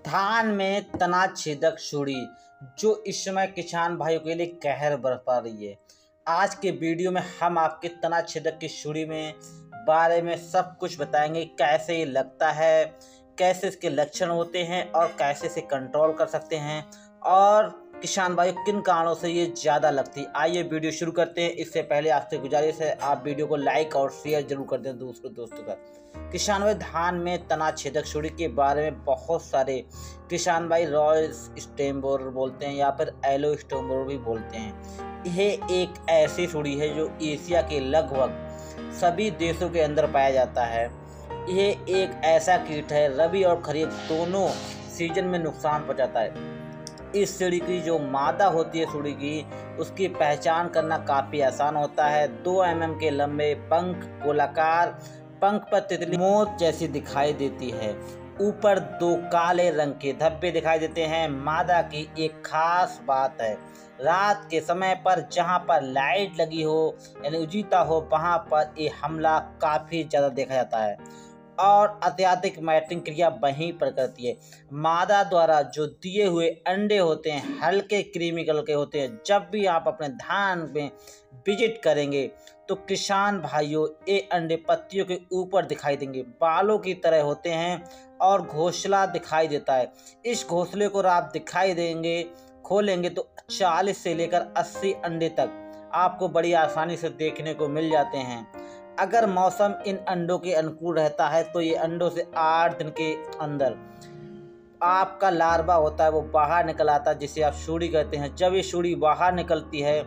धान में तना छेदक सुड़ी जो इस समय किसान भाइयों के लिए कहर बरपा रही है। आज के वीडियो में हम आपके तना छेदक की सुड़ी में बारे में सब कुछ बताएंगे, कैसे ये लगता है, कैसे इसके लक्षण होते हैं और कैसे इसे कंट्रोल कर सकते हैं और किसान भाई किन कारणों से ये ज़्यादा लगती है। आइए वीडियो शुरू करते हैं। इससे पहले आपसे गुजारिश है आप वीडियो को लाइक और शेयर जरूर कर दें दूसरों दोस्तों का। किसान भाई धान में तना छेदक सुड़ी के बारे में बहुत सारे किसान भाई रॉयल स्टेम बोरर बोलते हैं या फिर एलो स्टेम बोरर भी बोलते हैं। यह एक ऐसी सुड़ी है जो एशिया के लगभग सभी देशों के अंदर पाया जाता है। यह एक ऐसा कीट है रबी और खरीफ दोनों सीजन में नुकसान पहुंचाता है। इस सुड़ी की जो मादा होती है सुड़ी की, उसकी पहचान करना काफ़ी आसान होता है। 2 mm के लंबे पंख, गोलाकार पंख पर तितली मोत जैसी दिखाई देती है। ऊपर 2 काले रंग के धब्बे दिखाई देते हैं। मादा की एक खास बात है, रात के समय पर जहां पर लाइट लगी हो यानी उजीता हो, वहां पर ये हमला काफ़ी ज़्यादा देखा जाता है और अत्यधिक मैटिंग क्रिया वहीं पर करती है। मादा द्वारा जो दिए हुए अंडे होते हैं हल्के क्रीमी कलर के होते हैं। जब भी आप अपने धान में विजिट करेंगे तो किसान भाइयों ये अंडे पत्तियों के ऊपर दिखाई देंगे, बालों की तरह होते हैं और घोंसला दिखाई देता है। इस घोंसले को आप दिखाई देंगे, खोलेंगे तो 40 से लेकर 80 अंडे तक आपको बड़ी आसानी से देखने को मिल जाते हैं। अगर मौसम इन अंडों के अनुकूल रहता है तो ये अंडों से 8 दिन के अंदर आपका लार्वा होता है वो बाहर निकल आता है, जिसे आप सुड़ी कहते हैं। जब ये सुड़ी बाहर निकलती है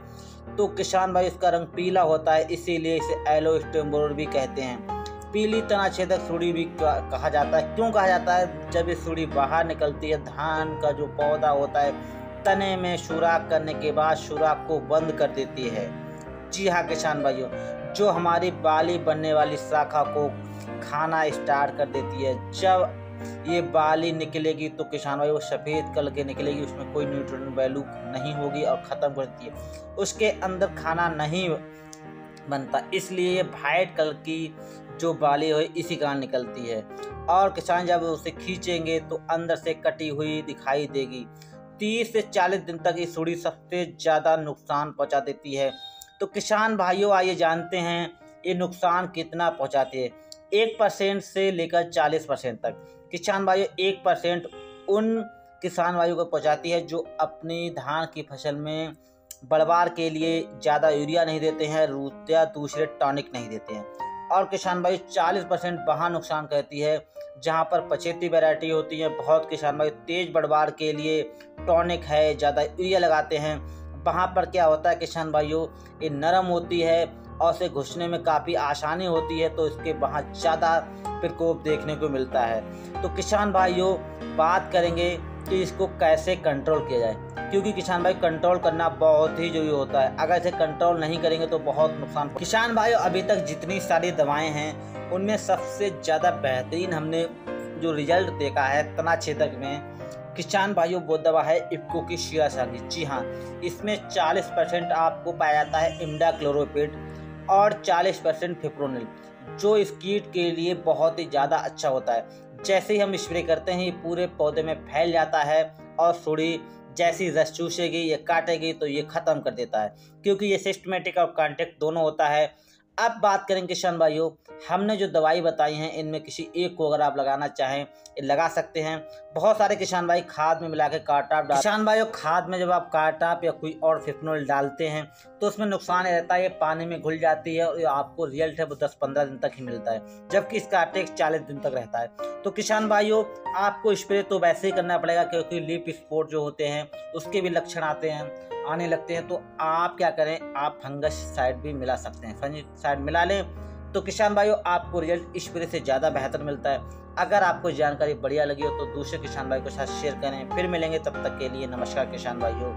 तो किसान भाई इसका रंग पीला होता है, इसीलिए इसे एलो स्टेम बोरर भी कहते हैं। पीली तना छेदक सुड़ी भी कहा जाता है। क्यों कहा जाता है? जब ये सुड़ी बाहर निकलती है, धान का जो पौधा होता है तने में सुराख करने के बाद सुराख को बंद कर देती है। जी हाँ किसान भाइयों, जो हमारी बाली बनने वाली शाखा को खाना स्टार्ट कर देती है। जब ये बाली निकलेगी तो किसान भाई वो सफ़ेद कलर के निकलेगी, उसमें कोई न्यूट्रिएंट वैल्यू नहीं होगी और ख़त्म कर देती है, उसके अंदर खाना नहीं बनता, इसलिए ये वाइट कलर की जो बाली है इसी कारण निकलती है। और किसान जब उसे खींचेंगे तो अंदर से कटी हुई दिखाई देगी। 30 से 40 दिन तक ये सुड़ी सबसे ज़्यादा नुकसान पहुँचा देती है। तो किसान भाइयों आइए जानते हैं ये नुकसान कितना पहुंचाती है। 1% से लेकर 40% तक। किसान भाइयों 1% उन किसान भाइयों को पहुंचाती है जो अपनी धान की फसल में बढ़वार के लिए ज़्यादा यूरिया नहीं देते हैं, या दूसरे टॉनिक नहीं देते हैं। और किसान भाई 40% वहाँ नुकसान करती है जहाँ पर पछेती वैरायटी होती है। बहुत किसान भाई तेज बढ़वार के लिए टॉनिक है, ज़्यादा यूरिया लगाते हैं। वहाँ पर क्या होता है किसान भाइयों, ये नरम होती है और उसे घुसने में काफ़ी आसानी होती है, तो इसके वहाँ ज़्यादा प्रकोप देखने को मिलता है। तो किसान भाइयों बात करेंगे कि इसको कैसे कंट्रोल किया जाए, क्योंकि किसान भाई कंट्रोल करना बहुत ही जरूरी होता है। अगर इसे कंट्रोल नहीं करेंगे तो बहुत नुकसान। किसान भाइयों अभी तक जितनी सारी दवाएँ हैं उनमें सबसे ज़्यादा बेहतरीन हमने जो रिजल्ट देखा है तना छेदक में, किसान भाइयों वो दवा है इफ्को की शियासागी। जी हाँ, इसमें 40% आपको पाया जाता है इमिडाक्लोप्रिड और 40% फिप्रोनिल, जो इस कीट के लिए बहुत ही ज़्यादा अच्छा होता है। जैसे ही हम स्प्रे करते हैं ये पूरे पौधे में फैल जाता है और सुड़ी जैसी रस चूसेगी या काटेगी तो ये ख़त्म कर देता है, क्योंकि ये सिस्टमेटिक और कॉन्टैक्ट दोनों होता है। अब बात करें किसान भाइयों, हमने जो दवाई बताई हैं इनमें किसी एक को अगर आप लगाना चाहें ये लगा सकते हैं। बहुत सारे किसान भाई खाद में मिला के कार्टाप डाल। किसान भाइयों खाद में जब आप कार्टाप या कोई और फिप्रोनिल डालते हैं तो उसमें नुकसान ये रहता है ये पानी में घुल जाती है और आपको रिजल्ट है वो 10-15 दिन तक ही मिलता है, जबकि इसका अटैक 40 दिन तक रहता है। तो किसान भाइयों आपको स्प्रे तो वैसे ही करना पड़ेगा, क्योंकि लीफ स्पॉट जो होते हैं उसके भी लक्षण आने लगते हैं। तो आप क्या करें, आप फंगस साइड भी मिला सकते हैं, फंगिसाइड मिला लें तो किसान भाइयों आपको रिजल्ट स्प्रे से ज़्यादा बेहतर मिलता है। अगर आपको जानकारी बढ़िया लगी हो तो दूसरे किसान भाई के साथ शेयर करें। फिर मिलेंगे, तब तक के लिए नमस्कार किसान भाइयों।